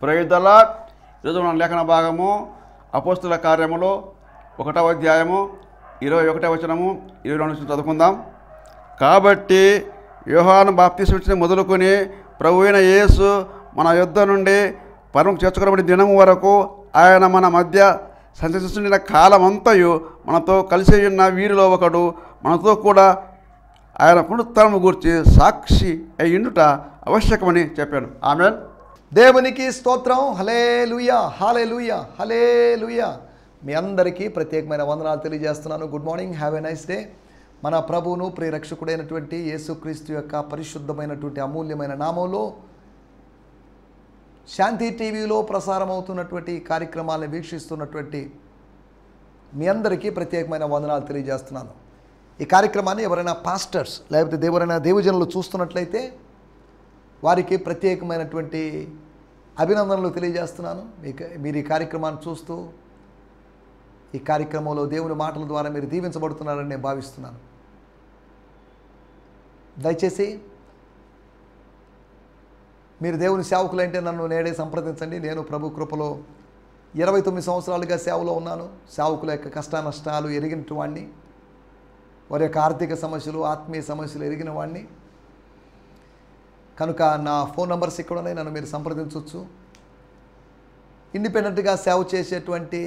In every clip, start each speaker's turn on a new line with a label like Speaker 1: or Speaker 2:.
Speaker 1: Praise the lord. ఈరోజు మన లేఖన భాగము అపోస్తుల కార్యములో 1వ అధ్యాయము 21వ వచనము 22వ వచనం చదువుకుందాం. కాబట్టి యోహాను బాప్తిస్మ మొదలుకొని ప్రభువైన యేసు మన యుద్ధ నుండి పరమకు చేర్చుకున్నబడి దినము వరకు ఆయన మన మధ్య సంచరిస్తున్న కాలమంతయు మనతో కలిసి ఉన్న వీరిలో ఒకడు మనతో కూడా ఆయన పునరుత్థానము గురించి సాక్షి అయ్యుండుట ఆవశ్యకమని చెప్పాను. ఆమేన్.
Speaker 2: దేవునికి స్తోత్రం. హల్లెలూయా, హల్లెలూయా, హల్లెలూయా. మీ అందరికీ ప్రత్యేకమైన వందనాలు తెలియజేస్తున్నాను. Good morning, have a nice day. మన ప్రభువును ప్రియరక్షకుడైనటువంటి యేసుక్రీస్తు యొక్క పరిశుద్ధమైనటువంటి అమూల్యమైన నామంలో శాంతి టీవీలో ప్రసారం అవుతున్నటువంటి కార్యక్రమాలను వీక్షిస్తున్నటువంటి మీ అందరికీ ప్రత్యేకమైన వందనాలు తెలియజేస్తున్నాను. ఈ కార్యక్రమాన్ని ఎవరైనా పాస్టర్స్ లేకపోతే ఎవరైనా దేవజనులు చూస్తున్నట్లయితే వారికి ప్రత్యేకమైనటువంటి అభినందనలు తెలియజేస్తున్నాను. మీరు ఈ కార్యక్రమాన్ని చూస్తూ ఈ కార్యక్రమంలో దేవుని మాటల ద్వారా మీరు దీవించబడుతున్నారని నేను భావిస్తున్నాను. దయచేసి మీరు దేవుని సేవకులంటే నన్ను నేడే సంప్రదించండి. నేను ప్రభు కృపలో 29 సంవత్సరాలుగా సేవలో ఉన్నాను. సేవకుల యొక్క కష్ట నష్టాలు ఎరిగిన వాడిని, వారి యొక్క ఆర్థిక సమస్యలు, ఆత్మీయ సమస్యలు ఎరిగిన వాడిని. కనుక నా ఫోన్ నంబర్స్ ఇక్కడ ఉన్నాయి, నన్ను మీరు సంప్రదించవచ్చు. ఇండిపెండెంట్గా సేవ చేసేటువంటి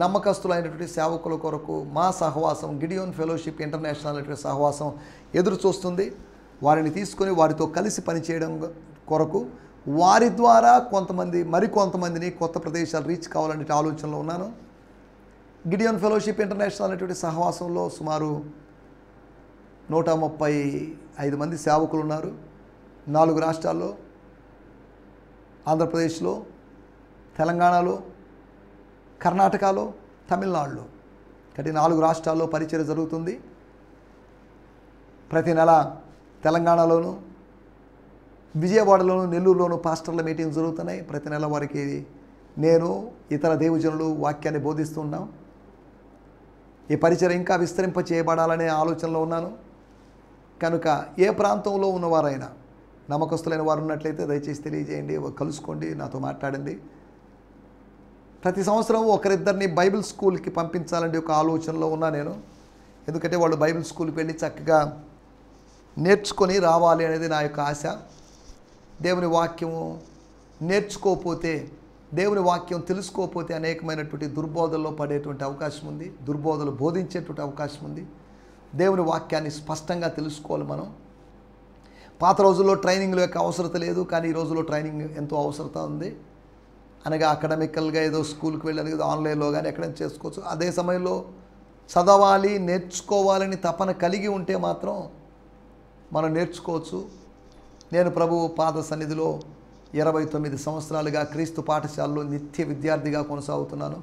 Speaker 2: నమ్మకస్తులైనటువంటి సేవకుల కొరకు మా సహవాసం గిడియోన్ ఫెలోషిప్ ఇంటర్నేషనల్ అనేటువంటి సహవాసం ఎదురు చూస్తుంది. వారిని తీసుకొని వారితో కలిసి పనిచేయడం కొరకు వారి ద్వారా మరికొంతమందిని కొత్త ప్రదేశాలు రీచ్ కావాలనే ఆలోచనలో ఉన్నాను. గిడియోన్ ఫెలోషిప్ ఇంటర్నేషనల్ అనేటువంటి సహవాసంలో సుమారు 135 మంది సేవకులు ఉన్నారు. 4 రాష్ట్రాల్లో, ఆంధ్రప్రదేశ్లో, తెలంగాణలో, కర్ణాటకలో, తమిళనాడులో, కాబట్టి 4 రాష్ట్రాల్లో పరిచయం జరుగుతుంది. ప్రతి నెల తెలంగాణలోను, విజయవాడలోను, నెల్లూరులోను పాస్టర్ల మీటింగ్స్ జరుగుతున్నాయి. ప్రతి నెల వారికి నేను ఇతర దేవజనులు వాక్యాన్ని బోధిస్తున్నాం. ఈ పరిచయం ఇంకా విస్తరింప చేయబడాలనే ఆలోచనలో ఉన్నాను. కనుక ఏ ప్రాంతంలో ఉన్నవారైనా నమ్మకస్తులైన వారు ఉన్నట్లయితే దయచేసి తెలియజేయండి, కలుసుకోండి, నాతో మాట్లాడండి. ప్రతి సంవత్సరం ఒకరిద్దరిని బైబిల్ స్కూల్కి పంపించాలని ఒక ఆలోచనలో ఉన్నా నేను. ఎందుకంటే వాళ్ళు బైబిల్ స్కూల్కి వెళ్ళి చక్కగా నేర్చుకొని రావాలి అనేది నా యొక్క ఆశ. దేవుని వాక్యము నేర్చుకోకపోతే, దేవుని వాక్యం తెలుసుకోకపోతే అనేకమైనటువంటి దుర్బోధల్లో పడేటువంటి అవకాశం ఉంది. దుర్బోధలు బోధించేటువంటి అవకాశం ఉంది. దేవుని వాక్యాన్ని స్పష్టంగా తెలుసుకోవాలి మనం. పాత రోజుల్లో ట్రైనింగ్ల యొక్క అవసరత లేదు, కానీ ఈ రోజుల్లో ట్రైనింగ్ ఎంతో అవసరత ఉంది. అనగా అకాడమికల్గా ఏదో స్కూల్కి వెళ్ళాలి, ఏదో ఆన్లైన్లో కానీ ఎక్కడైనా చేసుకోవచ్చు. అదే సమయంలో చదవాలి, నేర్చుకోవాలని తపన కలిగి ఉంటే మాత్రం మనం నేర్చుకోవచ్చు. నేను ప్రభువు పాద సన్నిధిలో 29 సంవత్సరాలుగా క్రీస్తు పాఠశాలలో నిత్య విద్యార్థిగా కొనసాగుతున్నాను.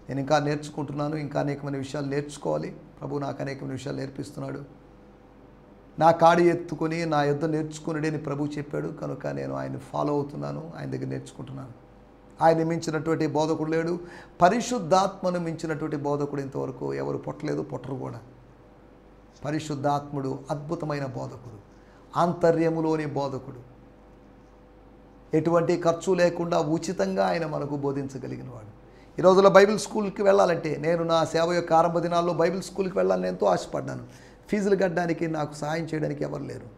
Speaker 2: నేను ఇంకా నేర్చుకుంటున్నాను, ఇంకా అనేకమైన విషయాలు నేర్చుకోవాలి. ప్రభు నాకు అనేకమైన విషయాలు నేర్పిస్తున్నాడు. నా కాడి ఎత్తుకొని నా యుద్ధ నేర్చుకునేడని ప్రభు చెప్పాడు. కనుక నేను ఆయన ఫాలో అవుతున్నాను, ఆయన దగ్గర నేర్చుకుంటున్నాను. ఆయన మించినటువంటి బోధకుడు లేడు. పరిశుద్ధాత్మను మించినటువంటి బోధకుడు ఇంతవరకు ఎవరు పుట్టలేదు, పుట్టరు కూడా. పరిశుద్ధాత్ముడు అద్భుతమైన బోధకుడు, ఆంతర్యములోని బోధకుడు. ఎటువంటి ఖర్చు లేకుండా ఉచితంగా ఆయన మనకు బోధించగలిగిన వాడు. ఈ రోజుల్లో బైబిల్ స్కూల్కి వెళ్ళాలంటే, నేను నా సేవ యొక్క ఆరంభ దినాల్లో బైబిల్ స్కూల్కి వెళ్ళాలని ఎంతో ఆశపడ్డాను. ఫీజులు కట్టడానికి నాకు సహాయం చేయడానికి ఎవరు లేరు.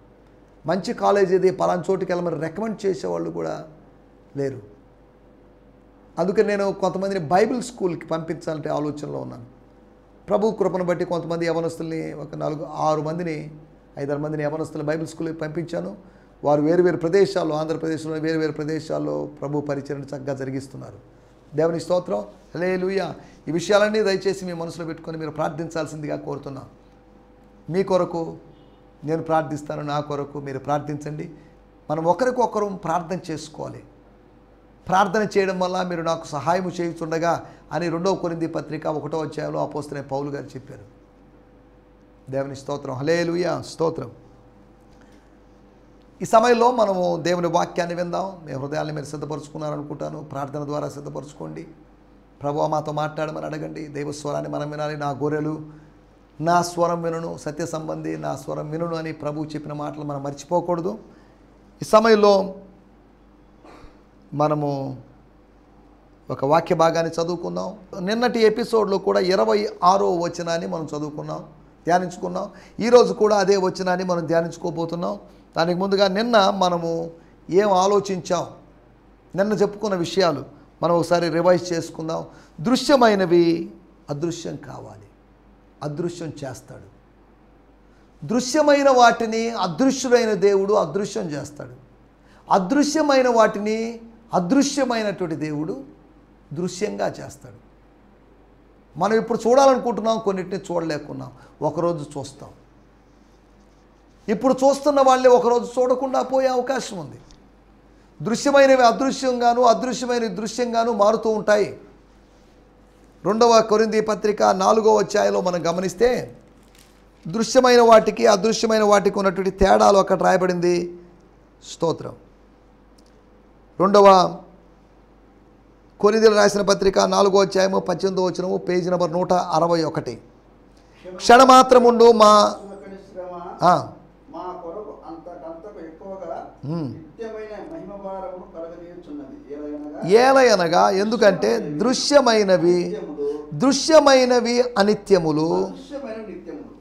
Speaker 2: మంచి కాలేజ్ ఇది, పలానా చోటుకి వెళ్ళమని రికమెండ్ చేసేవాళ్ళు కూడా లేరు. అందుకని నేను కొంతమందిని బైబిల్ స్కూల్కి పంపించాలంటే ఆలోచనలో ఉన్నాను. ప్రభు కృపను బట్టి కొంతమంది యవనస్తుల్ని, ఒక 6 మందిని, 5 మందిని యవనస్తుల్ని బైబిల్ స్కూల్కి పంపించాను. వారు వేరు ప్రదేశాల్లో, ఆంధ్రప్రదేశ్లో వేరు ప్రదేశాల్లో ప్రభు పరిచయం చక్కగా జరిగిస్తున్నారు. దేవుని స్తోత్రం. హల్లెలూయా. ఈ విషయాలన్నీ దయచేసి మీ మనసులో పెట్టుకొని మీరు ప్రార్థించాల్సిందిగా కోరుతున్నాను. మీ కొరకు నేను ప్రార్థిస్తాను, నా కొరకు మీరు ప్రార్థించండి. మనం ఒకరికొకరు ప్రార్థన చేసుకోవాలి. ప్రార్థన చేయడం వల్ల మీరు నాకు సహాయం చేయుచుండగా అని 2వ కొరింథీ పత్రిక 1వ అధ్యాయంలో అపోస్తలుడైన పౌలు గారు చెప్పారు. దేవుని స్తోత్రం. హల్లెలూయా, స్తోత్రం. ఈ సమయంలో మనము దేవుని వాక్యాన్ని విందాం. మీ హృదయాన్ని మీరు సిద్ధపరచుకున్నారనుకుంటాను. ప్రార్థన ద్వారా సిద్ధపరచుకోండి. ప్రభువా మాతో మాట్లాడమని అడగండి. దైవస్వరాన్ని మనం వినాలి. నా గొర్రెలు నా స్వరం వినును, సత్య సంబంధి నా స్వరం వినును అని ప్రభువు చెప్పిన మాటలు మనం మర్చిపోకూడదు. ఈ సమయంలో మనము ఒక వాక్య భాగాన్ని చదువుకుందాం. నిన్నటి ఎపిసోడ్లో కూడా 26వ వచనాన్ని మనం చదువుకున్నాం, ధ్యానించుకున్నాం. ఈరోజు కూడా అదే వచనాన్ని మనం ధ్యానించుకోబోతున్నాం. దానికి ముందుగా నిన్న మనము ఏం ఆలోచించాం, నిన్న చెప్పుకున్న విషయాలు మనం ఒకసారి రివైజ్ చేసుకుందాం. దృశ్యమైనవి అదృశ్యం కావాలి, అదృశ్యం చేస్తాడు. దృశ్యమైన వాటిని అదృశ్యుడైన దేవుడు అదృశ్యం చేస్తాడు. అదృశ్యమైన వాటిని అదృశ్యమైనటువంటి దేవుడు దృశ్యంగా చేస్తాడు. మనం ఇప్పుడు చూడాలనుకుంటున్నాం, కొన్నిటిని చూడలేకున్నాం, ఒకరోజు చూస్తాం. ఇప్పుడు చూస్తున్న వాళ్ళే ఒకరోజు చూడకుండా పోయే అవకాశం ఉంది. దృశ్యమైనవి అదృశ్యంగాను, అదృశ్యమైనవి దృశ్యంగాను మారుతూ ఉంటాయి. 2వ కొరింథీ పత్రిక 4వ అధ్యాయంలో మనం గమనిస్తే దృశ్యమైన వాటికి అదృశ్యమైన వాటికి ఉన్నటువంటి తేడాలు అక్కడ రాయబడింది. స్తోత్రం. 2వ కొరింథీయులకు రాసిన పత్రిక 4వ అధ్యాయము 18వ వచనము, పేజీ నెంబర్ 161. క్షణమాత్రముండు మా ఏలయనగా, ఎందుకంటే దృశ్యమైనవి అనిత్యములు,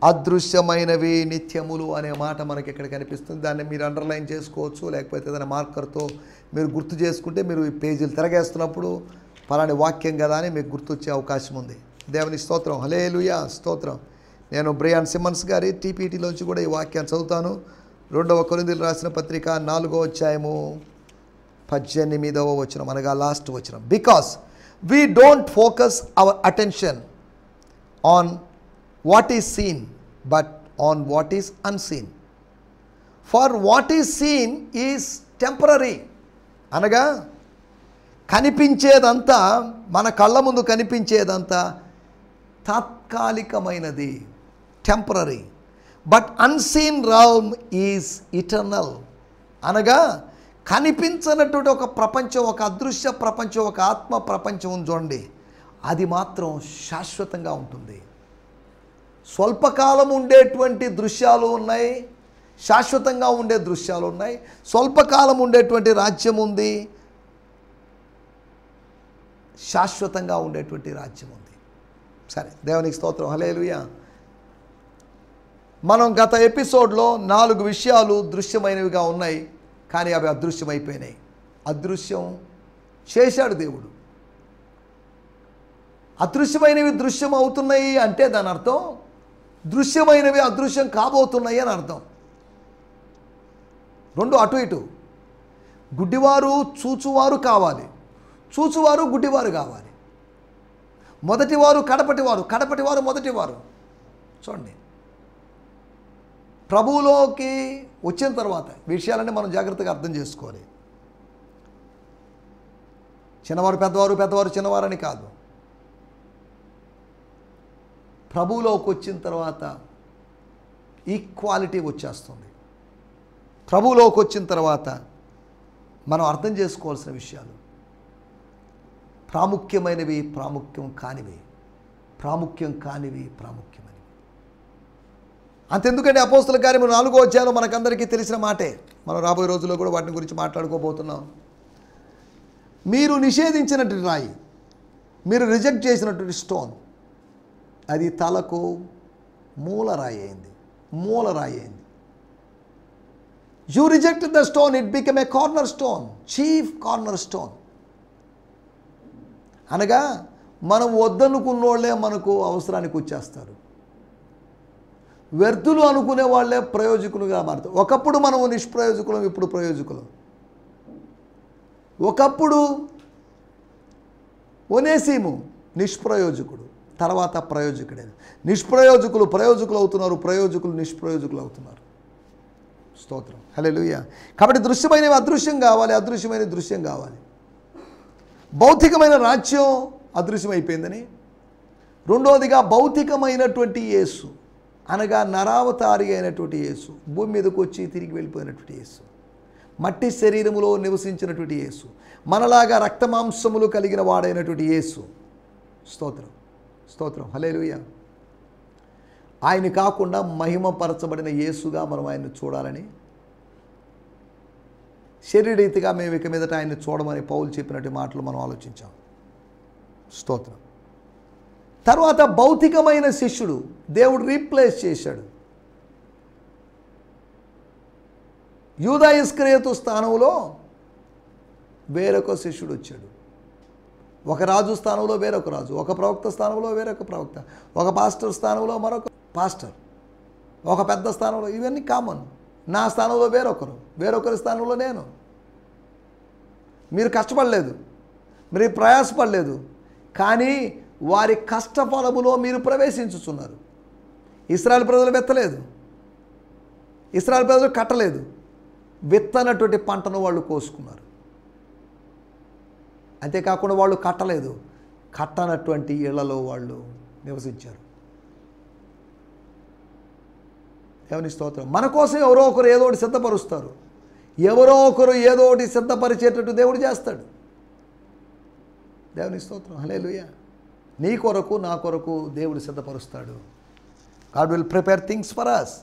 Speaker 2: అదృశ్యమైనవి నిత్యములు అనే మాట మనకి ఇక్కడ కనిపిస్తుంది. దాన్ని మీరు అండర్లైన్ చేసుకోవచ్చు, లేకపోతే ఏదైనా మార్కర్తో మీరు గుర్తు చేసుకుంటే మీరు ఈ పేజీలు తిరగేస్తున్నప్పుడు పలాని వాక్యం కదా అని మీకు గుర్తొచ్చే అవకాశం ఉంది. దేవుని స్తోత్రం, హల్లెలూయా, స్తోత్రం. నేను బ్రయాన్ సిమ్మన్స్ గారి టీపీటీలోంచి కూడా ఈ వాక్యాన్ని చదువుతాను. 2వ కొరింథీయులకు రాసిన పత్రిక 4వ అధ్యాయము 18వ వచనం, అనగా లాస్ట్ వచనం. Because we don't focus our attention on what is seen but on what is unseen. For what is seen is temporary. అనగా కనిపించేదంతా, మన కళ్ళ ముందు కనిపించేదంతా తాత్కాలికమైనది, temporary. But unseen Ram is eternal. అనగా కనిపించనటువంటి ఒక ప్రపంచం, ఒక అదృశ్య ప్రపంచం, ఒక ఆత్మ ప్రపంచం ఉంది చూడండి, అది మాత్రం శాశ్వతంగా ఉంటుంది. స్వల్పకాలం ఉండేటువంటి దృశ్యాలు ఉన్నాయి, శాశ్వతంగా ఉండే దృశ్యాలు ఉన్నాయి. స్వల్పకాలం ఉండేటువంటి రాజ్యం ఉంది, శాశ్వతంగా ఉండేటువంటి రాజ్యం ఉంది. సరే, దేవునికి స్తోత్రం, హల్లెలూయా. మనం గత ఎపిసోడ్లో 4 విషయాలు దృశ్యమైనవిగా ఉన్నాయి, కానీ అవి అదృశ్యమైపోయినాయి. అదృశ్యం చేశాడు దేవుడు. అదృశ్యమైనవి దృశ్యం అవుతున్నాయి అంటే దాని అర్థం దృశ్యమైనవి అదృశ్యం కాబోతున్నాయి అని అర్థం. 2 అటు ఇటు. గుడ్డివారు చూచువారు కావాలి, చూచువారు గుడ్డివారు కావాలి. మొదటివారు కడపటివారు, కడపటివారు మొదటివారు. చూడండి, ప్రభువులోకి వచ్చిన తర్వాత విషయాలన్నీ మనం జాగ్రత్తగా అర్థం చేసుకోవాలి. చిన్నవారు పెద్దవారు, పెద్దవారు చిన్నవారని కాదు. ప్రభువులోకి వచ్చిన తర్వాత ఈక్వాలిటీ వచ్చేస్తుంది. ప్రభువులోకి వచ్చిన తర్వాత మనం అర్థం చేసుకోవాల్సిన విషయాలు ప్రాముఖ్యమైనవి, ప్రాముఖ్యం కానివి, ప్రాముఖ్యం కానివి, ప్రాముఖ్యమైనవి. అంతెందుకంటే అపోస్తల కార్యము 4వ అధ్యాయంలో మనకందరికీ తెలిసిన మాటే. మనం రాబోయే రోజుల్లో కూడా వాటిని గురించి మాట్లాడుకోబోతున్నాం. మీరు నిషేధించినటువంటి రాయి, మీరు రిజెక్ట్ చేసినటువంటి స్టోన్, అది తలకు మూలరాయి అయింది, మూలరాయి అయింది. You rejected the stone, it become a corner stone, chief corner stone. అనగా మనం వద్దనుకున్నోళ్ళే మనకు అవసరానికి వచ్చేస్తారు. వ్యర్థులు అనుకునే వాళ్ళే ప్రయోజకులుగా మారుతారు. ఒకప్పుడు మనము నిష్ప్రయోజకులం, ఇప్పుడు ప్రయోజకులం. ఒకప్పుడు ఒనేసిము నిష్ప్రయోజకుడు, తర్వాత ప్రయోజకుడే. నిష్ప్రయోజకులు ప్రయోజకులు అవుతున్నారు, ప్రయోజకులు నిష్ప్రయోజకులు అవుతున్నారు. స్తోత్రం, హల్లెలూయా. కాబట్టి దృశ్యమైనవి అదృశ్యం కావాలి, అదృశ్యమైనవి దృశ్యం కావాలి. భౌతికమైన రాజ్యం అదృశ్యమైపోయిందని, రెండవదిగా భౌతికమైనటువంటి యేసు, అనగా నరావతారి అయినటువంటి యేసు, భూమి మీదకు వచ్చి తిరిగి వెళ్ళిపోయినటువంటి యేసు, మట్టి శరీరములో నివసించినటువంటి యేసు, మనలాగా రక్తమాంసములు కలిగిన వాడైనటువంటి యేసు. స్తోత్రం, స్తోత్రం, హల్లెలూయా. ఆయన కాకుండా మహిమపరచబడిన యేసుగా మనం ఆయన్ని చూడాలని, శరీరరీతిగా మేము ఇక మీదట ఆయన్ని చూడమని పౌలు చెప్పినట్టు మాటలు మనం ఆలోచించాం. స్తోత్రం. తర్వాత భౌతికమైన శిష్యుడు దేవుడు రీప్లేస్ చేశాడు. యూదా ఇస్కరియోతు స్థానంలో వేరొక శిష్యుడు వచ్చాడు. ఒక రాజు స్థానంలో వేరొక రాజు, ఒక ప్రవక్త స్థానంలో వేరొక ప్రవక్త, ఒక పాస్టర్ స్థానంలో మరొక పాస్టర్, ఒక పెద్ద స్థానంలో, ఇవన్నీ కామన్. నా స్థానంలో వేరొకరు, వేరొకరి స్థానంలో నేను. మీరు కష్టపడలేదు, మీరు ప్రయాసపడలేదు, కానీ వారి కష్టఫలములో మీరు ప్రవేశించుచున్నారు. ఇశ్రాయేలు ప్రజలు విత్తలేదు, ఇశ్రాయేలు ప్రజలు కట్టలేదు, విత్తనటువంటి పంటను వాళ్ళు కోసుకున్నారు. అంతేకాకుండా వాళ్ళు కట్టలేదు, కట్టనటువంటి ఇళ్లలో వాళ్ళు నివసించారు. దేవుని స్తోత్రం. మన కోసం ఎవరో ఒకరు ఏదో ఒకటి సిద్ధపరుస్తారు, ఎవరో ఒకరు ఏదో ఒకటి సిద్ధపరిచేటట్టు దేవుడు చేస్తాడు. దేవుని స్తోత్రం. హల్లెలూయా. నీ కొరకు నా కొరకు దేవుడు సిద్ధపరుస్తాడు. God will prepare things for us.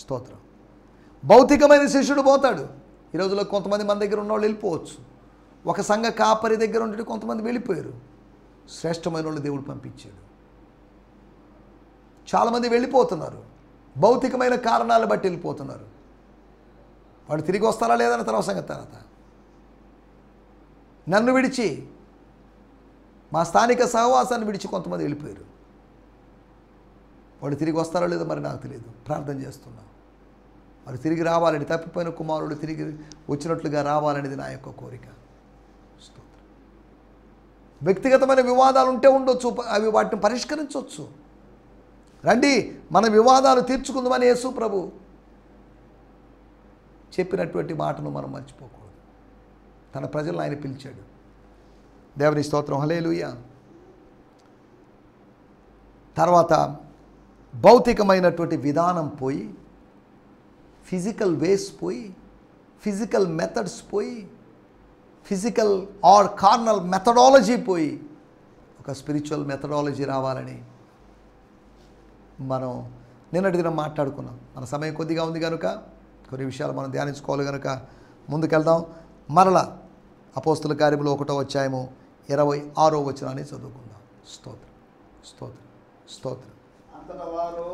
Speaker 2: స్తోత్రం. భౌతికమైన శిష్యుడు పోతాడు. ఈ రోజుల్లో కొంతమంది మన దగ్గర ఉన్నవాళ్ళు వెళ్ళిపోవచ్చు. ఒక సంఘ కాపరి దగ్గర ఉంటే కొంతమంది వెళ్ళిపోయారు. శ్రేష్టమైన వాళ్ళు దేవుడు పంపించాడు. చాలామంది వెళ్ళిపోతున్నారు, భౌతికమైన కారణాలు బట్టి వెళ్ళిపోతున్నారు. వాడు తిరిగి వస్తారా లేదని తర్వాత సంగతి. తర్వాత నన్ను విడిచి, మా స్థానిక సహవాసాన్ని విడిచి కొంతమంది వెళ్ళిపోయారు. వాడు తిరిగి వస్తారో లేదో మరి నాకు తెలియదు. ప్రార్థన చేస్తున్నాం, వాడు తిరిగి రావాలని, తప్పిపోయిన కుమారుడు తిరిగి వచ్చినట్లుగా రావాలనేది నా యొక్క కోరిక. వ్యక్తిగతమైన వివాదాలు ఉంటే ఉండొచ్చు, అవి వాటిని పరిష్కరించవచ్చు. రండి మన వివాదాలు తీర్చుకుందామని యేసు ప్రభు చెప్పినటువంటి మాటను మనం మర్చిపోకూడదు. తన ప్రజలను ఆయన పిలిచాడు. దేవుని స్తోత్రం. హల్లెలూయా. తర్వాత భౌతికమైనటువంటి విధానం పోయి, ఫిజికల్ వేస్ పోయి, ఫిజికల్ మెథడ్స్ పోయి, ఫిజికల్ ఆర్ కార్నల్ మెథడాలజీ పోయి ఒక స్పిరిచువల్ మెథడాలజీ రావాలని మనం నిన్నటి దినం మాట్లాడుకున్నాం. మన సమయం కొద్దిగా ఉంది కనుక కొన్ని విషయాలు మనం ధ్యానించుకోవాలి కనుక ముందుకెళ్దాం. మరలా అపోస్తుల కార్యములు 1వ అధ్యాయము 26వ వచనాన్ని చదువుకుందాం. స్తోత్రం, స్తోత్రం, స్తోత్రం. అంతటా వారు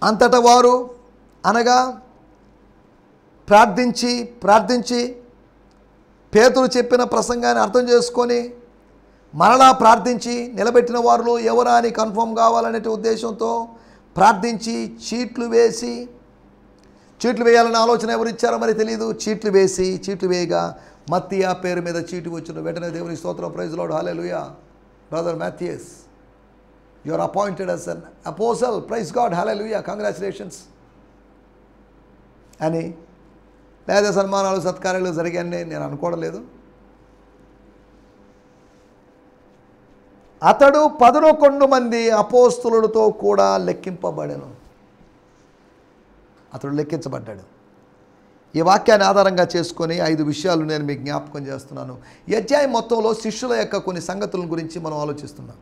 Speaker 2: అంతటా వారు అనగా ప్రార్థించి పేతురు చెప్పిన ప్రసంగాన్ని అర్థం చేసుకొని మరలా ప్రార్థించి నిలబెట్టిన వారిలో ఎవరా అని కన్ఫర్మ్ కావాలనే ఉద్దేశంతో ప్రార్థించి చీట్లు వేయాలనే ఆలోచన ఎవరు ఇచ్చారో మరి తెలియదు. చీట్లు వేయగా మత్తీయ పేరు మీద చీటు వచ్చిన వెంటనే దేవుని స్తోత్రం. Praise Lord. Hallelujah. Brother Mathias, you are appointed as an apostle. Praise God. Hallelujah. Congratulations అని లేదా సన్మానాలు సత్కార్యాలు జరిగాయని నేను అనుకోవడం లేదు. అతడు 11 మంది అపోస్తులులతో కూడా లెక్కింపబడెను. అతడు లెక్కించబడ్డాడు. ఈ వాక్యాన్ని ఆధారంగా చేసుకొని 5 విషయాలు నేను మీకు జ్ఞాపకం చేస్తున్నాను. ఈ అధ్యాయం మొత్తంలో శిష్యుల యొక్క కొన్ని సంగతుల గురించి మనం ఆలోచిస్తున్నాం.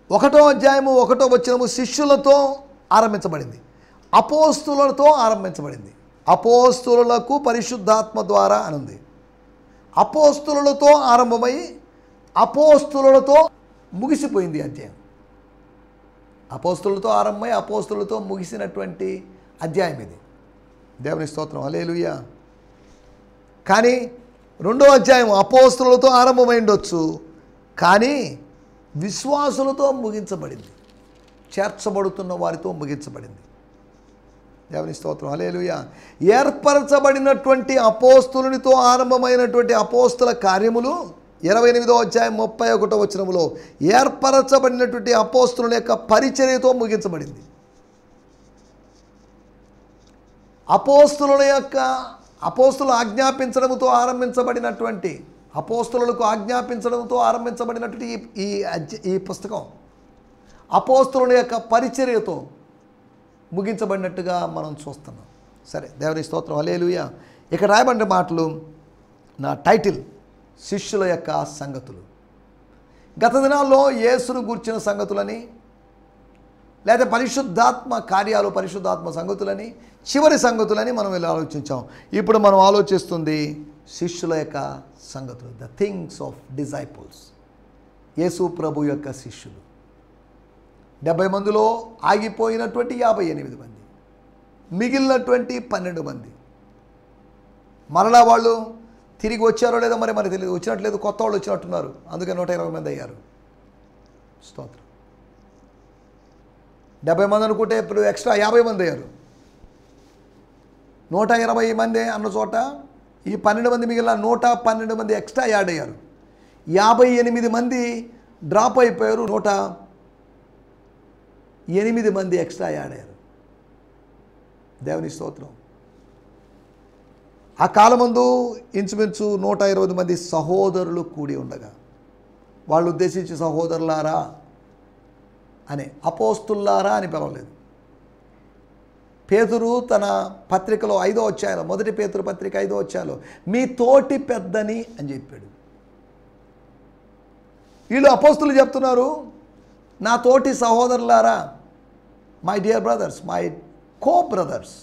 Speaker 2: 1వ అధ్యాయము 1వ వచనము శిష్యులతో ఆరంభించబడింది, అపోస్తులతో ఆరంభించబడింది. అపోస్తులకు పరిశుద్ధాత్మ ద్వారా అనుంది. అపోస్తులతో ఆరంభమై అపోస్తులతో ముగిసిపోయింది అధ్యాయం. అపోస్తులతో ఆరంభమై అపోస్తులతో ముగిసినటువంటి అధ్యాయం ఇది. దేవుని స్తోత్రం. హల్లెలూయా. కానీ 2వ అధ్యాయం అపోస్తులతో ఆరంభమై ఉండొచ్చు, కానీ విశ్వాసులతో ముగించబడింది, చేర్చబడుతున్న వారితో ముగించబడింది. దేవుని స్తోత్రం. హల్లెలూయా. ఏర్పరచబడినటువంటి అపోస్తులనితో ఆరంభమైనటువంటి అపోస్తుల కార్యములు 28వ అధ్యాయం 31వ వచనములో ఏర్పరచబడినటువంటి అపోస్తుల యొక్క పరిచర్యతో ముగించబడింది. అపోస్తులు ఆజ్ఞాపించడంతో ఆరంభించబడినటువంటి అపోస్తులకు ఆజ్ఞాపించడంతో ఆరంభించబడినటువంటి ఈ పుస్తకం అపోస్తుల యొక్క పరిచర్యతో ముగించబడినట్టుగా మనం చూస్తున్నాం. సరే, దేవుని స్తోత్రం. హల్లెలూయా. ఇక్కడ రాయబడిన మాటలు, నా టైటిల్ శిష్యుల యొక్క సంగతులు. గత దినాల్లో యేసును గూర్చిన సంగతులని లేదా పరిశుద్ధాత్మ కార్యాలు, పరిశుద్ధాత్మ సంగతులని, చివరి సంగతులని మనం ఇలా ఆలోచించాం. ఇప్పుడు మనం ఆలోచిస్తుంది శిష్యుల యొక్క సంగతులు, ద థింగ్స్ ఆఫ్ డిసైపుల్స్. యేసు ప్రభు యొక్క శిష్యులు 70 మందిలో ఆగిపోయినటువంటి 58 మంది, మిగిలినటువంటి 12 మంది. మరలా వాళ్ళు తిరిగి వచ్చారో లేదో మరి తెలియదు. వచ్చినట్లేదు, కొత్త వాళ్ళు వచ్చినట్టున్నారు. అందుకే 120 మంది అయ్యారు. స్తోత్రం. 70 మంది అనుకుంటే ఇప్పుడు ఎక్స్ట్రా 50 మంది అయ్యారు. 120 మంది అన్న చోట ఈ 12 మంది మిగిలిన 112 మంది ఎక్స్ట్రా యాడ్ అయ్యారు. 58 మంది డ్రాప్ అయిపోయారు. 108 మంది ఎక్స్ట్రా యాడ్ అయ్యారు. దేవుని స్తోత్రం. ఆ కాలమందు ఇంచుమించు 120 మంది సహోదరులు కూడి ఉండగా వాళ్ళు ఉద్దేశించి సహోదరులారా అని, అపోస్తుల్లారా అని పిలవలేదు. పేతురు తన పత్రికలో 5వ అధ్యాయంలో, మొదటి పేతురు పత్రిక 5వ అధ్యాయంలో మీ తోటి పెద్దని అని చెప్పాడు. వీళ్ళు అపోస్తులు చెప్తున్నారు, నా తోటి సహోదరులారా, my dear brothers, my co brothers.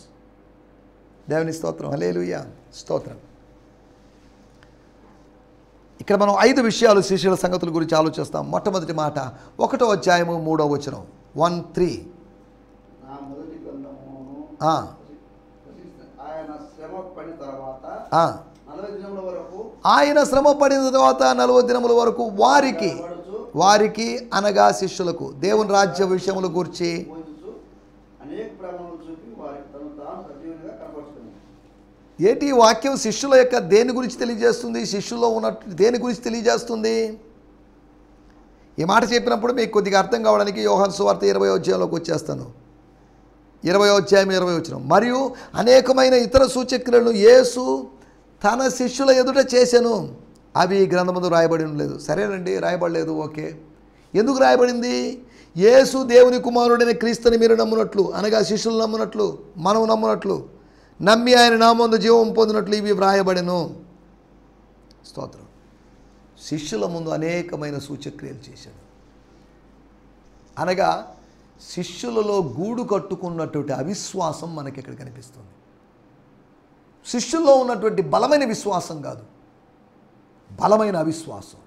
Speaker 2: దేవుని స్తోత్రం, హల్లెలూయా, స్తోత్రం. ఇక్కడ మనం 5 విషయాలు శిష్యుల సంగతుల గురించి ఆలోచిస్తాం. మొట్టమొదటి మాట 1వ అధ్యాయము 3వ వచనం 1:3. ఆయన శ్రమ పడిన తర్వాత 40 దినముల వరకు వారికి అనగా శిష్యులకు దేవుని రాజ్య విషయముల గురించి ఏంటి ఈ వాక్యం శిష్యుల యొక్క దేని గురించి తెలియజేస్తుంది? శిష్యుల్లో ఉన్నట్టు దేని గురించి తెలియజేస్తుంది? ఈ మాట చెప్పినప్పుడు మీకు కొద్దిగా అర్థం కావడానికి యోహాను సువార్త 20వ అధ్యాయంలోకి వచ్చేస్తాను. 20వ అధ్యాయం 20వ వచనం. మరియు అనేకమైన ఇతర సూచక్రియలను యేసు తన శిష్యుల ఎదుట చేశాను, అవి గ్రంథమందు రాయబడి ఉండలేదు. సరేనండి, రాయబడలేదు, ఓకే. ఎందుకు రాయబడింది? యేసు దేవుని కుమారుడైన క్రీస్తుని మీరు నమ్మునట్లు, అనగా శిష్యులు నమ్మునట్లు, మనం నమ్మునట్లు, నమ్మి ఆయన నామందు జీవం పొందినట్లు ఇవి వ్రాయబడెను. స్తోత్రం. శిష్యుల ముందు అనేకమైన సూచక్రియలు చేశాడు. అనగా శిష్యులలో గూడు కట్టుకున్నటువంటి అవిశ్వాసం మనకి ఇక్కడ కనిపిస్తుంది. శిష్యుల్లో ఉన్నటువంటి బలమైన విశ్వాసం కాదు, బలమైన అవిశ్వాసం.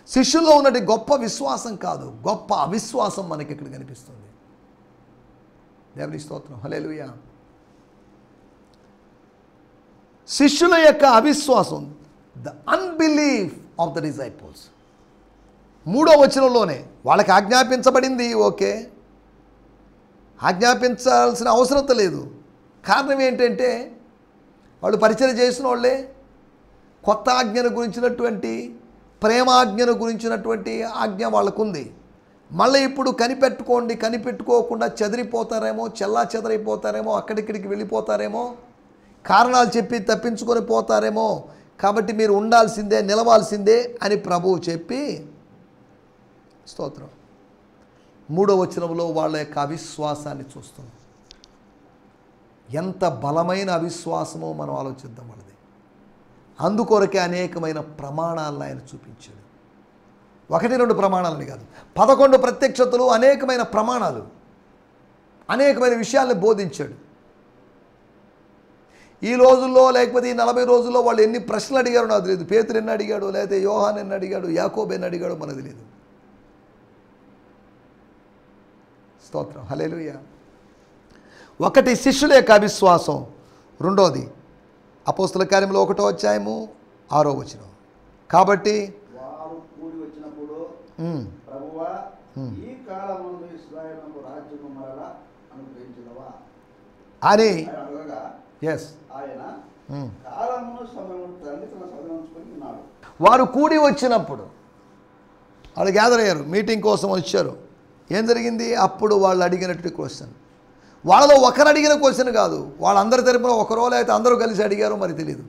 Speaker 2: శిష్యుల్లో ఉన్నటువంటి గొప్ప విశ్వాసం కాదు, గొప్ప అవిశ్వాసం మనకి ఇక్కడ కనిపిస్తుంది. దేవుని స్తోత్రం, హల్లెలూయా. శిష్యుల యొక్క అవిశ్వాసం, the unbelief of the disciples. 3వ వచనంలోనే వాళ్ళకి ఆజ్ఞాపించబడింది, ఓకే, ఆజ్ఞాపించాల్సిన అవసరం లేదు. కారణం ఏంటంటే వాళ్ళు పరిచయం చేసిన వాళ్ళే, కొత్త ఆజ్ఞను గురించినటువంటి ప్రేమాజ్ఞను గురించినటువంటి ఆజ్ఞ వాళ్ళకుంది. మళ్ళీ ఇప్పుడు కనిపెట్టుకోకుండా చెదిరిపోతారేమో, చెల్లా చెదరైపోతారేమో, అక్కడిక్కడికి వెళ్ళిపోతారేమో, కారణాలు చెప్పి తప్పించుకొని పోతారేమో, కాబట్టి మీరు ఉండాల్సిందే, నిలవాల్సిందే అని ప్రభువు చెప్పి, స్తోత్రం, 3వ వచనంలో వాళ్ళ యొక్క అవిశ్వాసాన్ని చూస్తున్నాం. ఎంత బలమైన అవిశ్వాసమో మనం ఆలోచిద్దాం వాళ్ళది. అందుకొరకే అనేకమైన ప్రమాణాలను ఆయన చూపించాడు. 1-2 ప్రమాణాలని కాదు, 11 ప్రత్యక్షతలు, అనేకమైన ప్రమాణాలు, అనేకమైన విషయాల్ని బోధించాడు. ఈ రోజుల్లో లేకపోతే ఈ 40 రోజుల్లో వాళ్ళు ఎన్ని ప్రశ్నలు అడిగారో నాకు తెలియదు. పేతురు ఎన్ని అడిగాడు, లేకపోతే యోహాన్ ఎన్ని అడిగాడు, యాకోబు ఎన్ని అడిగాడో మనకు తెలియదు. స్తోత్రం, హల్లెలూయా. 1 శిష్యుల యొక్క అవిశ్వాసం. 2వది అపోస్తల కార్యములు 1వ అధ్యాయము 6వ వచనం. కాబట్టి
Speaker 1: వారు కూడి వచ్చినప్పుడు ప్రభువా ఈ కాలమందు ఇశ్రాయేలునకు రాజ్యము మరలా అనుగ్రహించుదవా
Speaker 2: అని
Speaker 1: అడగగా
Speaker 2: ఎస్
Speaker 1: ఆయన కాలమును సమయమును తండ్రి తన సదనంచుకొని ఉన్నాడు.
Speaker 2: వారు కూడి వచ్చినప్పుడు వాళ్ళు గ్యాదర్ అయ్యారు, మీటింగ్ కోసం వచ్చారు. ఏం జరిగింది? అప్పుడు వాళ్ళు అడిగినట్టు క్వశ్చన్, వాళ్ళలో ఒకరు అడిగిన క్వశ్చన్ కాదు, వాళ్ళందరి తరపున ఒకరో లేకపోతే అందరూ కలిసి అడిగారో మరి తెలియదు.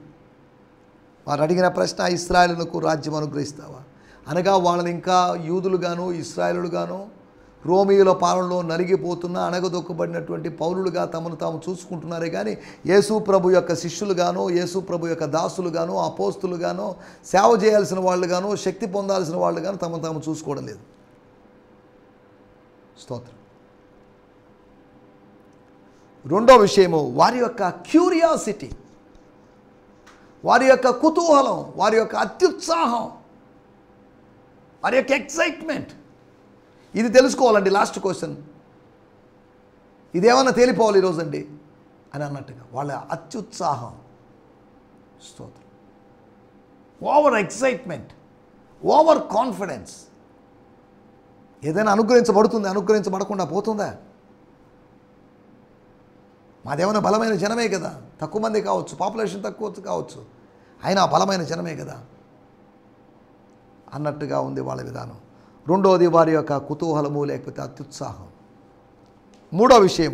Speaker 2: వారు అడిగిన ప్రశ్న, ఇశ్రాయేలునకు రాజ్యం అనుగ్రహిస్తావా అనగా వాళ్ళని ఇంకా యూదులుగాను ఇశ్రాయేలుగాను రోమియోల పాలనలో నలిగిపోతున్న అణగదొక్కబడినటువంటి పౌరులుగా తమను తాము చూసుకుంటున్నారే కానీ యేసు ప్రభు యొక్క శిష్యులుగాను, యేసు ప్రభు యొక్క దాసులుగాను, అపోస్తులుగాను, సేవ చేయాల్సిన వాళ్ళుగాను, శక్తి పొందాల్సిన వాళ్ళుగాను తమను తాము చూసుకోవడం లేదు. స్తోత్రం. రెండో విషయము వారి యొక్క క్యూరియాసిటీ, వారి యొక్క కుతూహలం, వారి యొక్క అత్యుత్సాహం, వారి యొక్క ఎక్సైట్మెంట్. ఇది తెలుసుకోవాలండి. లాస్ట్ క్వశ్చన్, ఇదేమన్నా తేలిపోవాలి ఈరోజండి అని అన్నట్టుగా వాళ్ళ అత్యుత్సాహం, స్తోత్రం, ఓవర్ ఎక్సైట్మెంట్, ఓవర్ కాన్ఫిడెన్స్. ఏదైనా అనుగ్రహించబడుతుంది, అనుగ్రహించబడకుండా పోతుందా? మాదేమైనా బలమైన జనమే కదా, తక్కువ మంది కావచ్చు, పాపులేషన్ తక్కువ కావచ్చు, అయినా బలమైన జనమే కదా అన్నట్టుగా ఉంది వాళ్ళ విధానం. రెండోది వారి యొక్క కుతూహలము లేకపోతే అత్యుత్సాహం. మూడో విషయం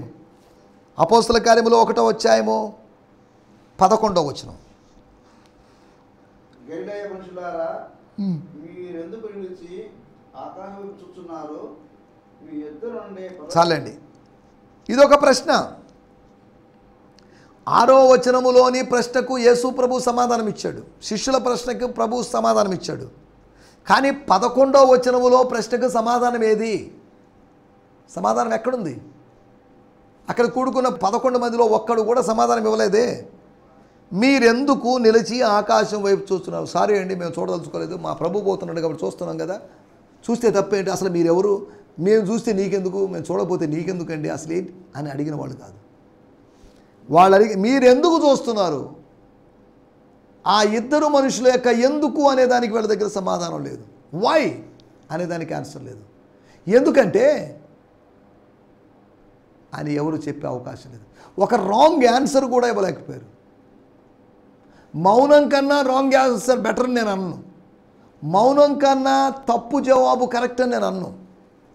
Speaker 2: అపోస్తల కార్యములో 1వ అధ్యాయము 11వ వచనం.
Speaker 1: గలిలయ మనుషులారా, మీరెందుకు నిలిచి ఆకాశం వైపు చూస్తున్నారు? మీ ఎదురు నుండి
Speaker 2: చాలండి, ఇదొక ప్రశ్న. 6వ వచనములోని ప్రశ్నకు యేసు ప్రభు సమాధానం ఇచ్చాడు, శిష్యుల ప్రశ్నకు ప్రభు సమాధానం ఇచ్చాడు. కానీ 11వ వచనములో ప్రశ్నకు సమాధానం ఏది? సమాధానం ఎక్కడుంది? అక్కడ కూడుకున్న 11 మందిలో ఒక్కడు కూడా సమాధానం ఇవ్వలేదే. మీరెందుకు నిలిచి ఆకాశం వైపు చూస్తున్నారు? సారీ అండి, మేము చూడదలుచుకోలేదు, మా ప్రభు పోతున్నాడు కాబట్టి చూస్తున్నాం కదా, చూస్తే తప్పేంటి, అసలు మీరెవరు, మేము చూస్తే నీకెందుకు, మేము చూడకపోతే నీకెందుకండి అసలు ఏంటి అని అడిగిన వాళ్ళు కాదు. వాళ్ళు అడిగి మీరెందుకు చూస్తున్నారు? ఆ ఇద్దరు మనుషుల యొక్క ఎందుకు అనే దానికి వీళ్ళ దగ్గర సమాధానం లేదు. వై అనే దానికి ఆన్సర్ లేదు. ఎందుకంటే అని ఎవరు చెప్పే అవకాశం లేదు. ఒక రాంగ్ ఆన్సర్ కూడా ఇవ్వలేకపోయారు. మౌనం కన్నా రాంగ్ ఆన్సర్ బెటర్ నేను అన్ను, మౌనం కన్నా తప్పు జవాబు కరెక్ట్ అని నేను అన్ను,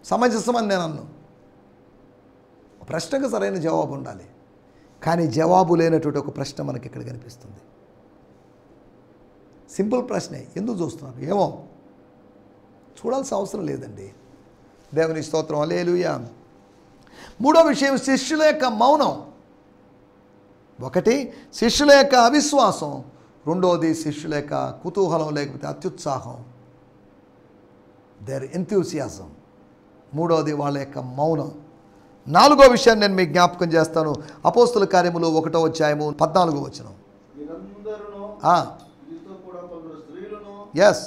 Speaker 2: సమంజసం అని నేను అన్ను. ప్రశ్నకు సరైన జవాబు ఉండాలి, కానీ జవాబు లేనటువంటి ఒక ప్రశ్న మనకి ఇక్కడ కనిపిస్తుంది. సింపుల్ ప్రశ్నే, ఎందుకు చూస్తున్నారు? ఏమో, చూడాల్సిన అవసరం లేదండి. దేవుని స్తోత్రం, హల్లెలూయా. మూడో విషయం శిష్యుల యొక్క మౌనం. ఒకటి శిష్యుల యొక్క అవిశ్వాసం, రెండోది శిష్యుల యొక్క కుతూహలం లేకపోతే అత్యుత్సాహం, దేర్ ఎంథ్యూసియాజం. మూడోది వాళ్ళ యొక్క మౌనం. నాలుగో విషయాన్ని నేను మీకు జ్ఞాపకం చేస్తాను. అపోస్తుల కార్యములు 1వ అధ్యాయము 14వ వచనం. ఎస్,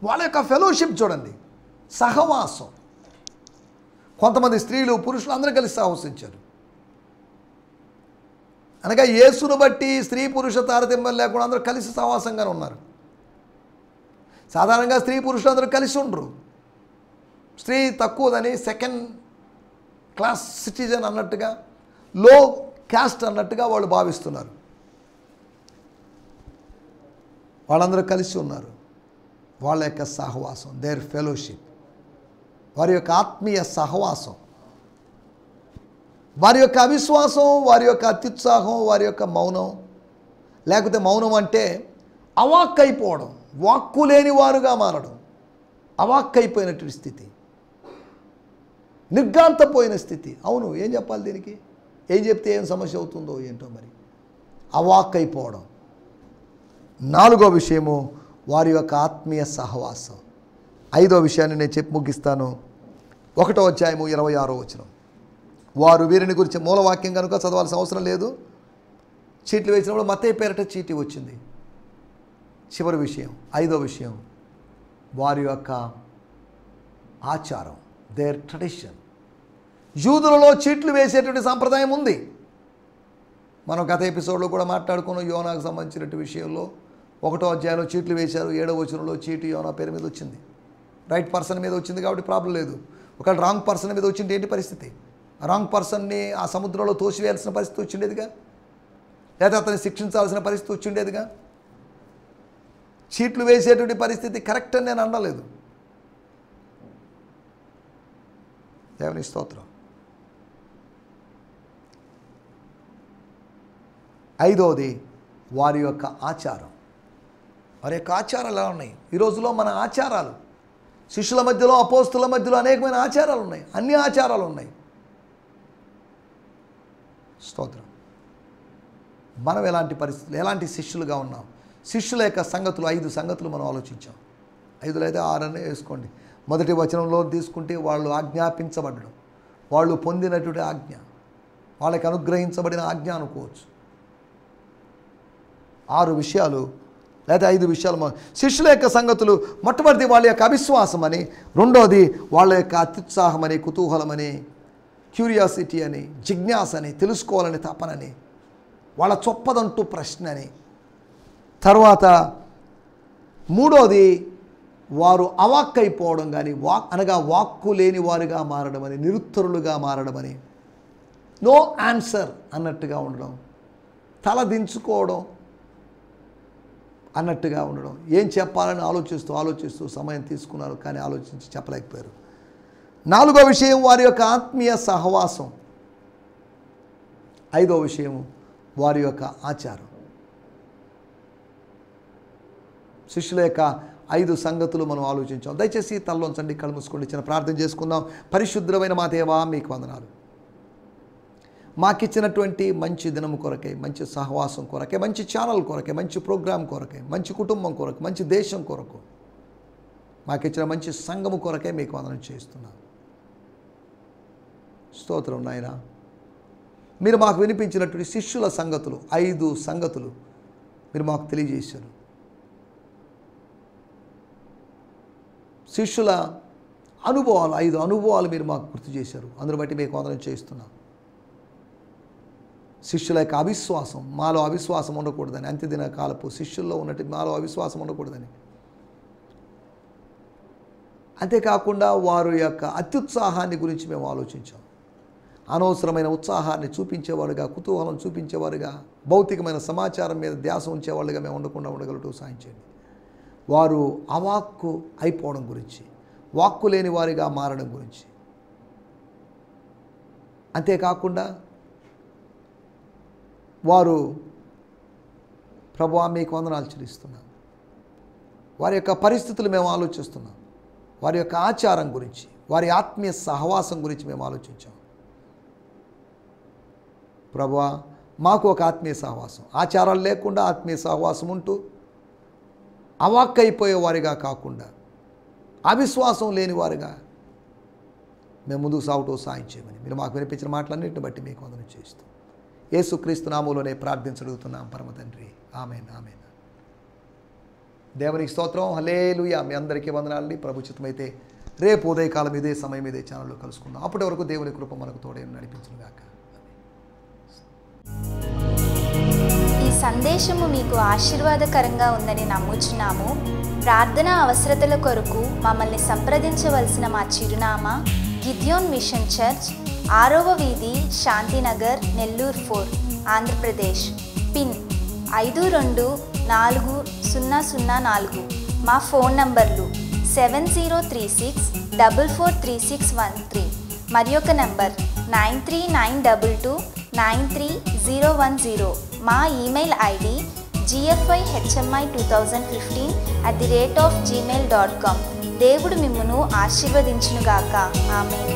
Speaker 2: వాళ్ళ యొక్క ఫెలోషిప్ చూడండి, సహవాసం. కొంతమంది స్త్రీలు పురుషులు అందరూ కలిసి సహవసించారు. అనగా యేసును బట్టి స్త్రీ పురుష తారతమ్యం లేకుండా అందరూ కలిసి సహవాసంగానే ఉన్నారు. సాధారణంగా స్త్రీ పురుషులు అందరూ కలిసి ఉండరు. స్త్రీ తక్కువదని, సెకండ్ క్లాస్ సిటిజన్ అన్నట్టుగా, లో క్యాస్ట్ అన్నట్టుగా వాళ్ళు భావిస్తున్నారు. వాళ్ళందరూ కలిసి ఉన్నారు. వాళ్ళ యొక్క సహవాసం, దేర్ ఫెలోషిప్, వారి యొక్క ఆత్మీయ సహవాసం, వారి యొక్క అవిశ్వాసం, వారి యొక్క అత్యుత్సాహం, వారి యొక్క మౌనం. లేకపోతే మౌనం అంటే అవాక్కైపోవడం, వాక్కు లేని వారుగా మారడం, అవాక్కైపోయినటువంటి స్థితి, నిర్గాంతపోయిన స్థితి. అవును, ఏం చెప్పాలి దీనికి, ఏం చెప్తే ఏం సమస్య అవుతుందో ఏంటో మరి. అవాక్కైపోవడం. నాలుగో విషయము వారి యొక్క ఆత్మీయ సహవాసం. ఐదో విషయాన్ని నేను చెప్పి ముగిస్తాను. 1వ అధ్యాయము 26వ వచనం. వారు వీరిని గురించి మూలవాక్యం కనుక చదవాల్సిన అవసరం లేదు. చీట్లు వేసినప్పుడు మత్తయి పేరట చీటీ వచ్చింది. చివరి విషయం, ఐదో విషయం, వారి యొక్క ఆచారం, దేర్ ట్రెడిషన్. యూదులలో చీట్లు వేసేటువంటి సాంప్రదాయం ఉంది. మనం గత ఎపిసోడ్లో కూడా మాట్లాడుకున్న యోనాకు సంబంధించినటువంటి విషయంలో 1వ అధ్యాయంలో చీట్లు వేశారు. 7వ వచనంలో చీటు యోనా పేరు మీద వచ్చింది. రైట్ పర్సన్ మీద వచ్చింది కాబట్టి ప్రాబ్లం లేదు. ఒకవేళ రాంగ్ పర్సన్ మీద వచ్చింది ఏంటి పరిస్థితి? రాంగ్ పర్సన్ని ఆ సముద్రంలో తోసివేయాల్సిన పరిస్థితి వచ్చిండేదిగా, లేదా అతన్ని శిక్షించాల్సిన పరిస్థితి వచ్చిండేదిగా. చీట్లు వేసేటువంటి పరిస్థితి కరెక్ట్ అని నేను అనలేదు. దేవుని స్తోత్రం. ఐదవది వారి యొక్క ఆచారం. వారి యొక్క ఆచారాలు ఎలా ఉన్నాయి? ఈ రోజులో మన ఆచారాలు, శిష్యుల మధ్యలో అపోస్తుల మధ్యలో అనేకమైన ఆచారాలు ఉన్నాయి, అన్ని ఆచారాలు ఉన్నాయి. స్తోత్రం. మనం ఎలాంటి పరిస్థితులు, ఎలాంటి శిష్యులుగా ఉన్నాం? శిష్యుల యొక్క సంగతులు 5 సంగతులు మనం ఆలోచించాం. 5లో అయితే 6 అనే వేసుకోండి. మొదటి వచనంలో తీసుకుంటే వాళ్ళు ఆజ్ఞాపించబడడం, వాళ్ళు పొందినటువంటి ఆజ్ఞ, వాళ్ళకి అనుగ్రహించబడిన ఆజ్ఞ అనుకోవచ్చు. 6 విషయాలు లేదా 5 విషయాలు. శిష్యుల యొక్క సంగతులు, మొట్టమొదటి వాళ్ళ యొక్క అవిశ్వాసం అని, రెండోది వాళ్ళ యొక్క అత్యుత్సాహమని, కుతూహలమని, క్యూరియాసిటీ అని, జిజ్ఞాస అని, తెలుసుకోవాలని తపనని, వాళ్ళ చొప్పదంటూ ప్రశ్న అని, తర్వాత మూడోది వారు అవాక్కైపోవడం కానీ, అనగా వాక్కు లేని వారుగా మారడమని, నిరుత్తరులుగా మారడమని, నో ఆన్సర్ అన్నట్టుగా ఉండడం, తల దించుకోవడం అన్నట్టుగా ఉండడం, ఏం చెప్పాలని ఆలోచిస్తూ సమయం తీసుకున్నారు కానీ ఆలోచించి చెప్పలేకపోయారు. 4వ విషయం వారి యొక్క ఆత్మీయ సహవాసం. 5వ విషయం వారి యొక్క ఆచారం. శిష్యుల యొక్క 5 సంగతులు మనం ఆలోచించాం. దయచేసి తలలోంచండి, కళ్ళు మూసుకోండి, చిన్న ప్రార్థన చేసుకుందాం. పరిశుద్ధమైన మా దేవా, మీకు వందనాలు. మాకిచ్చినటువంటి మంచి దినము కొరకై, మంచి సహవాసం కొరకై, మంచి ఛానల్ కొరకై, మంచి ప్రోగ్రాం కొరకై, మంచి కుటుంబం కొరకు, మంచి దేశం కొరకు, మాకిచ్చిన మంచి సంఘము కొరకై మీకు వందనం చేస్తున్నాం. స్తోత్రం నాయన. మీరు మాకు వినిపించినటువంటి శిష్యుల సంగతులు, 5 సంగతులు మీరు మాకు తెలియజేశారు. శిష్యుల అనుభవాలు, 5 అనుభవాలు మీరు మాకు గుర్తు చేశారు. అందును బట్టి మీకు వందనం చేస్తున్నాం. శిష్యుల యొక్క అవిశ్వాసం, మాలో అవిశ్వాసం ఉండకూడదని, అంత్యదిన కాలపు శిష్యుల్లో ఉన్నట్టు మాలో అవిశ్వాసం ఉండకూడదని, అంతేకాకుండా వారి యొక్క అత్యుత్సాహాన్ని గురించి మేము ఆలోచించాం. అనవసరమైన ఉత్సాహాన్ని చూపించేవాడుగా, కుతూహలం చూపించేవారుగా, భౌతికమైన సమాచారం మీద ధ్యాస ఉంచేవాళ్ళుగా మేము ఉండకుండా ఉండగలటూ సాయం చేయండి. వారు అవాక్కు అయిపోవడం గురించి, వాక్కు లేని వారిగా మారడం గురించి, అంతేకాకుండా వారు ప్రభువా మీకు వందనాలు చెల్లిస్తున్నాం. వారి యొక్క పరిస్థితులు మేము ఆలోచిస్తున్నాం. వారి యొక్క ఆచారం గురించి, వారి ఆత్మీయ సహవాసం గురించి మేము ఆలోచించాం. ప్రభువా మాకు ఒక ఆత్మీయ సహవాసం, ఆచారాలు లేకుండా ఆత్మీయ సహవాసం ఉంటూ అవాక్కైపోయేవారిగా కాకుండా, అవిశ్వాసం లేని వారిగా మేము ముందుకు సాగుతూ సాయం చేయమని మీరు మాకు వినిపించిన మాటలన్నింటిని బట్టి మీకు వందనం చేస్తూ యేసుక్రీస్తు నామములోనే ప్రార్థించడుగుతున్నాం పరమ తండ్రి. ఆమేన్, ఆమేన్. దేవునికి స్తోత్రం. హల్లెలూయా. మీ అందరికీ వందనాలండి. ప్రభు చిత్తమైతే రేపు ఉదయకాలం ఇదే సమయం ఇదే ఛానల్లో కలుసుకుందాం. అప్పటి వరకు దేవుని కృప మనకు తోడే నడిపించును గాక.
Speaker 3: ఈ సందేశము మీకు ఆశీర్వాదకరంగా ఉందని నమ్ముచున్నాము. ప్రార్థనా అవసరతల కొరకు మమ్మల్ని సంప్రదించవలసిన మా చిరునామా గిద్యోన్ మిషన్ చర్చ్, 6వ వీధి, శాంతినగర్, నెల్లూరు 4, ఆంధ్రప్రదేశ్. పిన్ 524004. మా ఫోన్ నంబర్లు 7036443613 మరి ఒక నంబర్ 9392293010. మా ఈమెయిల్ ఐడి gfihmi2015@gmail.com. దేవుడు మిమ్మును ఆశీర్వదించునుగాక. ఆమేన్.